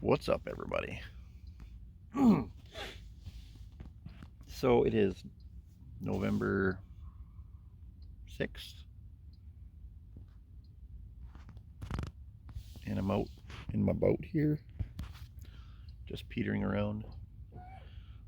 What's up, everybody? So it is November 6th, and I'm out in my boat here, just petering around.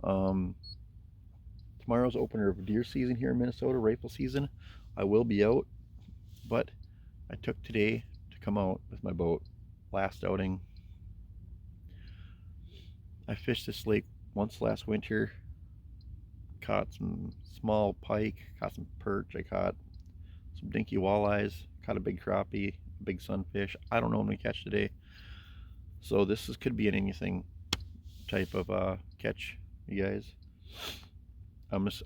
Tomorrow's opener of deer season here in Minnesota, rifle season. I will be out, but I took today to come out with my boat. Last outing. I fished this lake once last winter. Caught some small pike, caught some perch, I caught some dinky walleyes, caught a big crappie, a big sunfish. I don't know when we catch today. So could be an anything type of catch, you guys.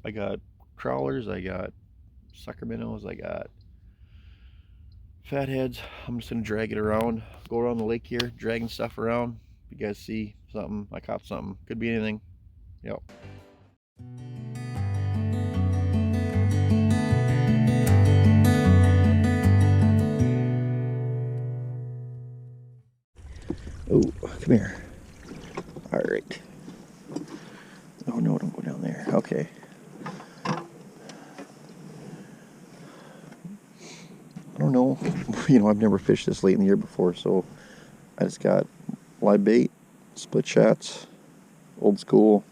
I got crawlers, I got sucker minnows, I got fatheads. I'm just gonna drag it around, go around the lake here, dragging stuff around. If you guys see something, I caught something. Could be anything. Yep. Oh, come here. All right. Oh no, don't go down there. Okay. I don't know. I've never fished this late in the year before, so I just got live bait, split shots, old school,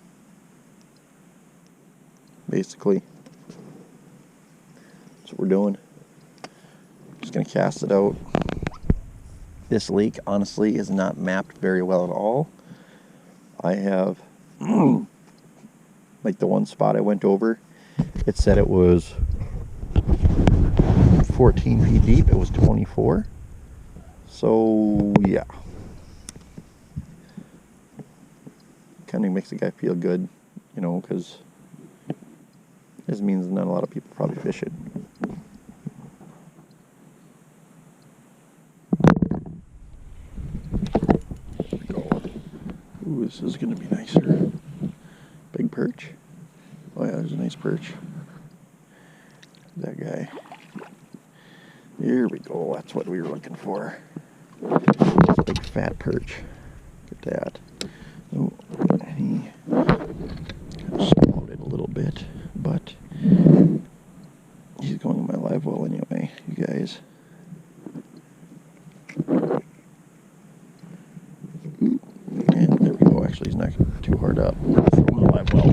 basically. That's what we're doing. Just gonna cast it out. This lake, honestly, is not mapped very well at all. I have, like the one spot I went over, it said it was 14 feet deep. It was 24. So, yeah. Kind of makes the guy feel good, because this means not a lot of people probably fish it. Ooh, this is going to be nicer. Big perch. Oh yeah, there's a nice perch. That guy. Here we go. That's what we were looking for. Big fat perch. Look at that. Oh, he kind of swallowed it a little bit, but he's going in my live well anyway, you guys. Ooh, and there we go. Actually, he's not too hard up. Throw him in the live well.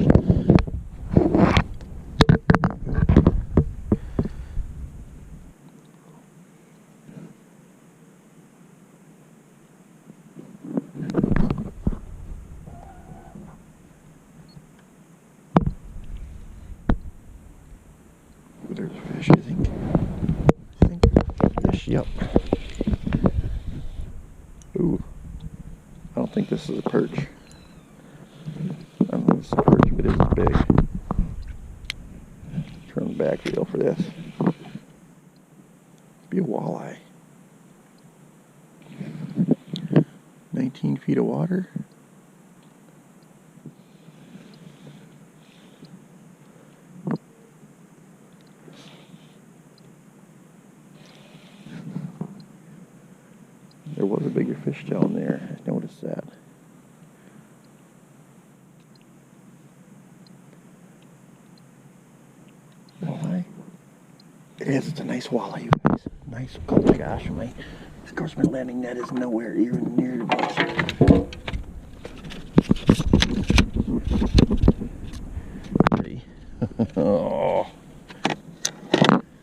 There's a fish, I think. Fish, yep. Ooh. I don't think this is a perch. I don't know if this is a perch, but it is big. Turn the back reel for this. Be a walleye. 19 feet of water. There was a bigger fish down there. I noticed that. Walleye? It is. It's a nice walleye, you guys. Nice. Oh my gosh, of course my landing net is nowhere even near the base. Ready? Oh.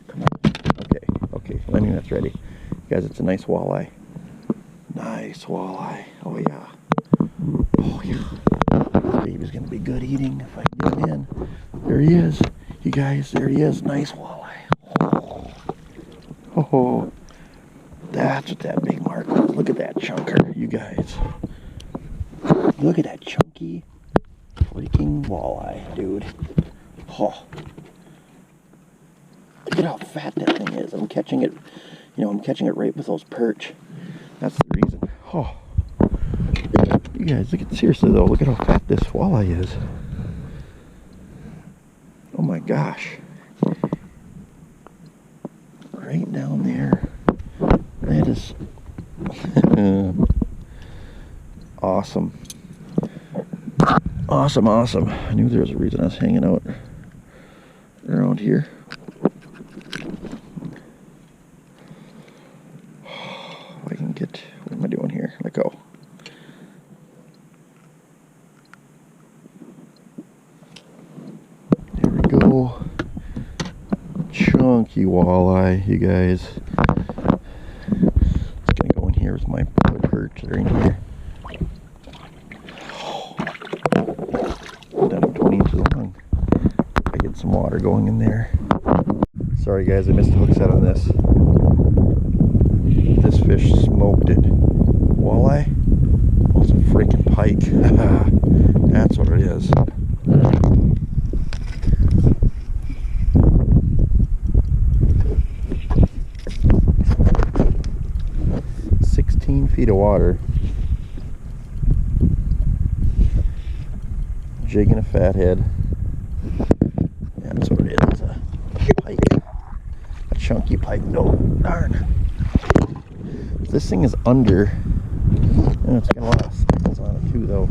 Come on. Okay. Landing net's ready. Guys, it's a nice walleye. Nice walleye. Oh yeah. Oh yeah. This baby's gonna be good eating if I can get him in. There he is. You guys, there he is. Nice walleye. Oh. That's what that big mark was. Look at that chunker, you guys. Look at that chunky freaking walleye, dude. Oh. Look at how fat that thing is. I'm catching it, right with those perch. That's the reason. Oh. You guys, seriously though, look at how fat this walleye is. Oh my gosh. Right down there. That is awesome. Awesome, awesome. I knew there was a reason I was hanging out around here. If I can get, what am I doing here? Let go. There we go. Chunky walleye, you guys. It's gonna go in here with my perch. They're in here. Down 20 inches long. I get some water going in there. Sorry guys, I missed the hook set on this. This fish smoked it. Walleye? Oh, it's a freaking pike. That's what it is. 16 feet of water. Jigging a fathead. Yeah, that's what it is. It's a pike. A chunky pike. No, darn. This thing is under. Oh, it's got a lot of spines on it too, though.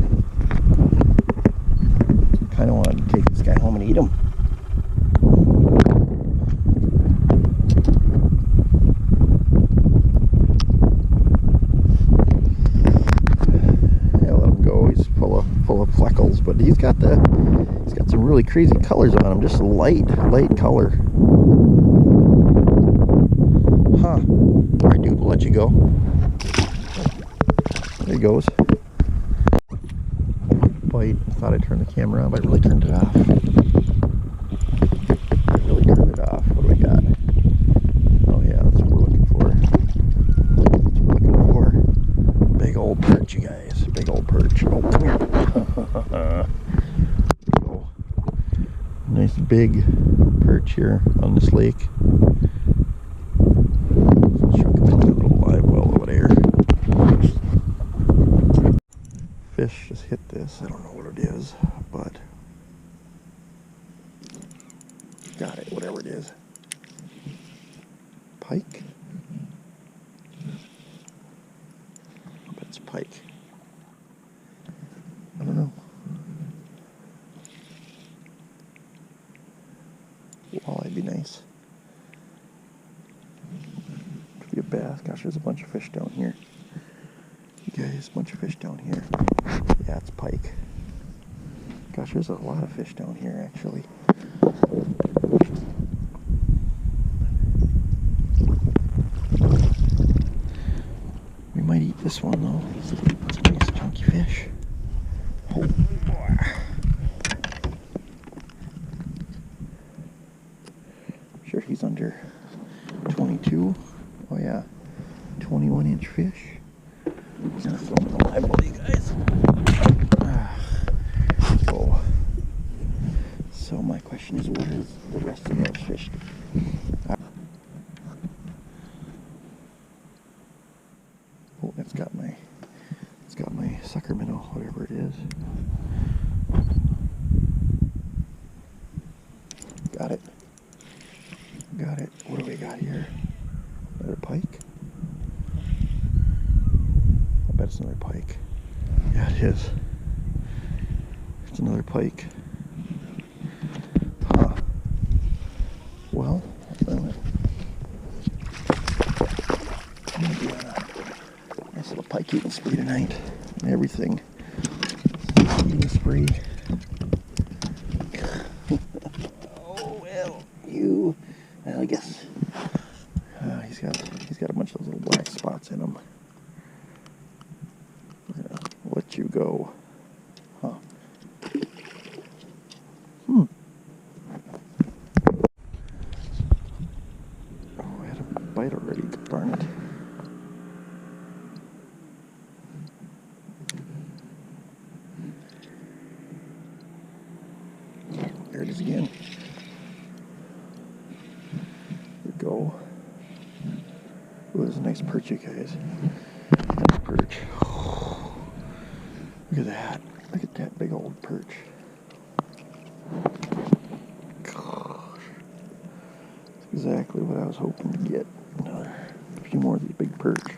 Kind of wanted to take this guy home and eat him. Yeah, let him go. He's full of fleckles, but he's got some really crazy colors on him. Just light color. Huh. All right, dude. We'll let you go. There he goes. Bite. I thought I turned the camera on, but I really turned it off. What do we got? Oh yeah, that's what we're looking for. Big old perch, you guys. Big old perch. Oh, come here. Oh. Nice big perch here on this lake. Chuck it into a little live well over there. Fish just hit this. I don't know what it is, but got it, whatever it is. Pike? I bet it's a pike. I don't know. Walleye be nice. Could be a bass. Gosh, there's a bunch of fish down here. You guys, a bunch of fish down here. Yeah, it's pike. Gosh, there's a lot of fish down here, actually. We might eat this one, though. It's a nice chunky fish. Oh, boy. I'm sure he's under 22. Oh, yeah. 21-inch fish. He's gonna throw him in the live well, you guys. So my question is, what is the rest of those fish? Oh, it's got my sucker minnow, whatever it is. Got it. What do we got here? Another pike? I bet it's another pike. Yeah, it is. It's another pike. Huh. Well, maybe on a nice little pike eating spree tonight. And everything. Eating spree. Oh, well, I guess. He's got a bunch of those little black spots in him. Let you go. Huh. Oh, I had a bite already. Darn it. There it is again. There we go. Ooh, there's a nice perch, you guys. Nice perch. Look at that. Look at that big old perch. Gosh. That's exactly what I was hoping to get. A few more of these big perch.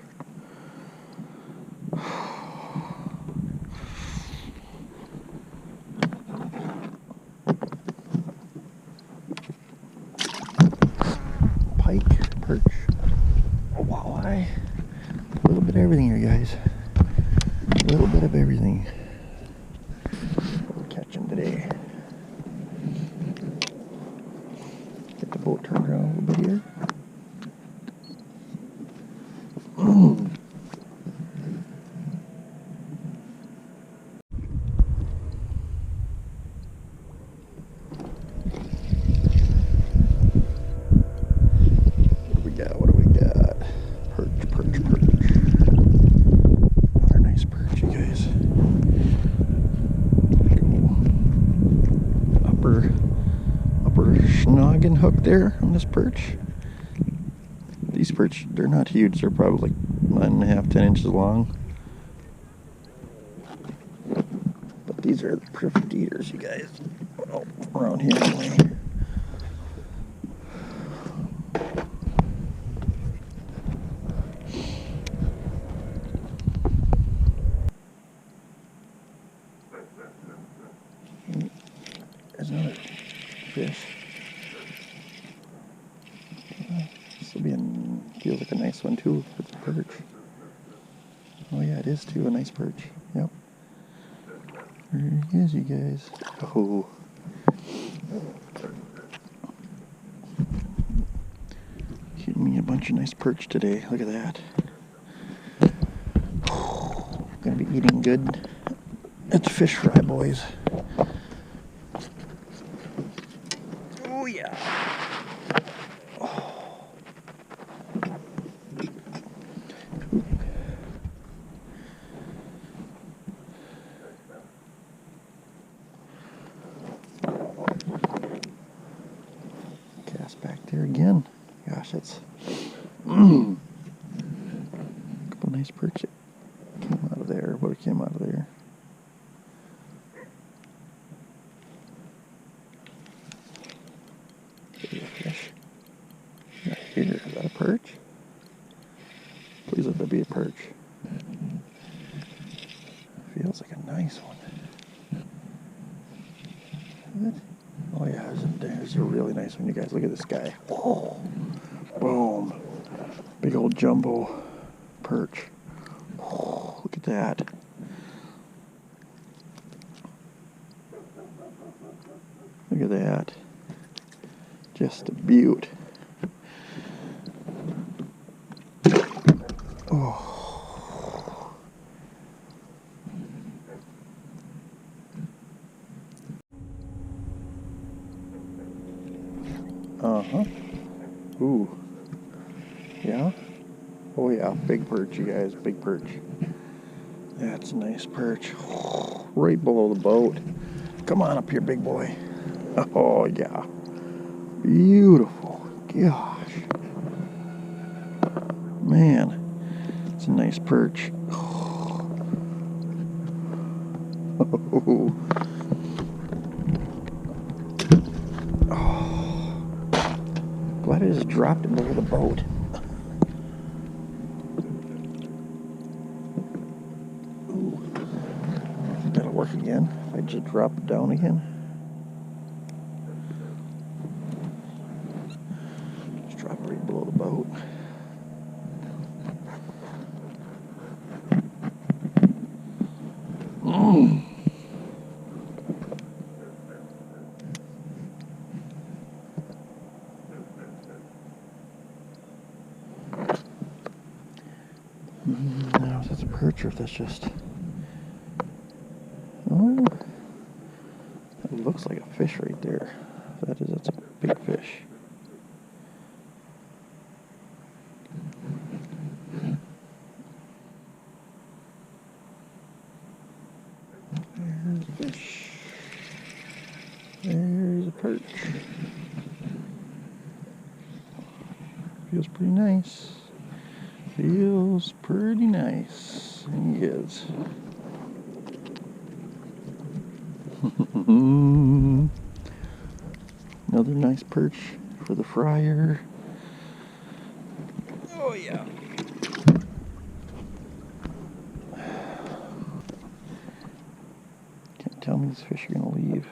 everything here, guys. A little bit of everything. What we're catching today. Get the boat turned around a little bit here. What do we got? Perch. Another nice perch, you guys. Upper schnoggin hook there on this perch. These perch, they're not huge. They're probably like 9.5, 10 inches long. But these are the perfect eaters, you guys. Oh, around here anyway. There's another fish. This will be feels like a nice one too. It's a perch. Oh yeah, it is too, a nice perch. Yep. There he is, you guys. Oh. Getting me a bunch of nice perch today. Look at that. Gonna be eating good. It's fish fry, boys. Oh yeah. Cast back there again. Gosh, that's couple nice perch that came out of there. What came out of there? There's a fish. Right here. Is that a perch? Please let that be a perch. Feels like a nice one. Oh yeah, there's a really nice one, you guys. Look at this guy. Oh, boom. Big old jumbo perch. Oh, look at that. Look at that. Just a beaut. Oh. Uh-huh. Ooh. Yeah? Oh yeah, big perch, you guys. Big perch. That's a nice perch. Oh, right below the boat. Come on up here, big boy. Oh yeah. Beautiful. Gosh. Man. It's a nice perch. Oh. Glad I just dropped it below the boat. Ooh. That'll work again. If I just drop it down again. Just drop it right below the boat. Now, if that's a perch or if that's just... Oh, that looks like a fish right there. That's a big fish. There's a fish. There's a perch. Feels pretty nice. Feels pretty nice. He is. Another nice perch for the fryer. Oh yeah. Can't tell me these fish are gonna leave.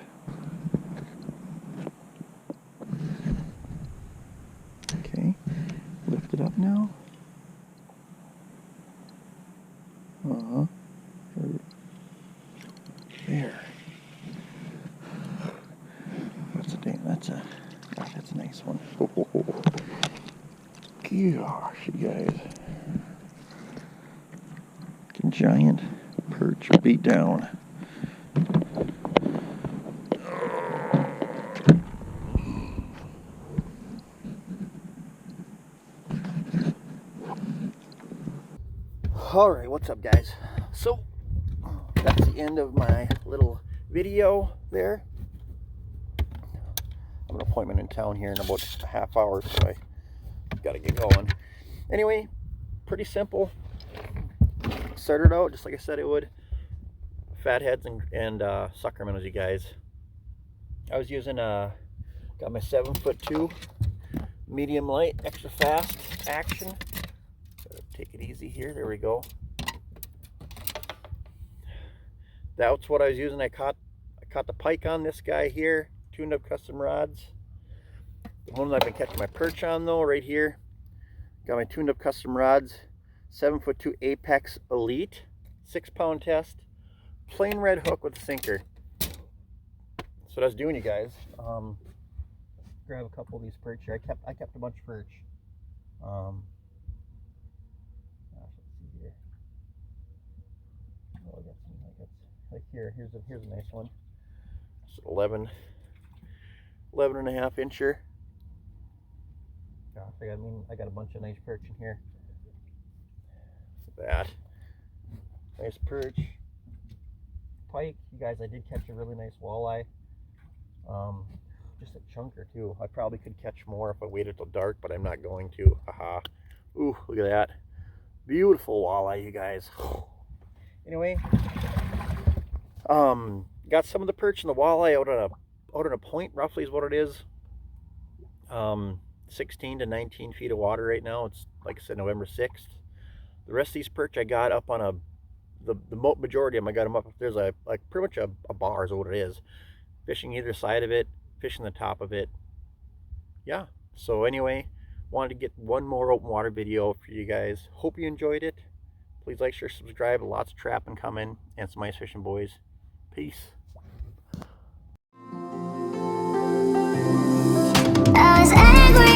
Okay, lift it up now. Uh-huh. There. That's a damn, that's a nice one. Oh. Gosh, you guys. Giant perch beat down. Alright, what's up guys? So, that's the end of my little video there. I have an appointment in town here in about a half hour, so I gotta get going. Anyway, pretty simple. Started out just like I said it would. Fatheads and sucker minnows, you guys. I was using got my 7'2" medium light, extra fast action. Take it easy here. There we go. That's what I was using. I caught the pike on this guy here. Tuned up custom rods. The one that I've been catching my perch on though, right here. Got my tuned up custom rods. 7'2" Apex Elite, 6-pound test. Plain red hook with a sinker. That's what I was doing, you guys. Grab a couple of these perch here. I kept a bunch of perch. Like here's a nice one. It's 11 and a half incher. Gosh, I got a bunch of nice perch in here. That nice perch. Pike, you guys, I did catch a really nice walleye. Just a chunker too. I probably could catch more if I waited till dark, but I'm not going to. Haha. Ooh, look at that. Beautiful walleye, you guys. Anyway, got some of the perch and the walleye out on a point, roughly is what it is. 16 to 19 feet of water right now. It's like I said, November 6th. The rest of these perch I got up on the majority of them I got them up. There's like pretty much a bar is what it is. Fishing either side of it, fishing the top of it. Yeah. So anyway, wanted to get one more open water video for you guys. Hope you enjoyed it. Please like, share, subscribe. Lots of trapping coming and some ice fishing, boys. Peace. I was angry.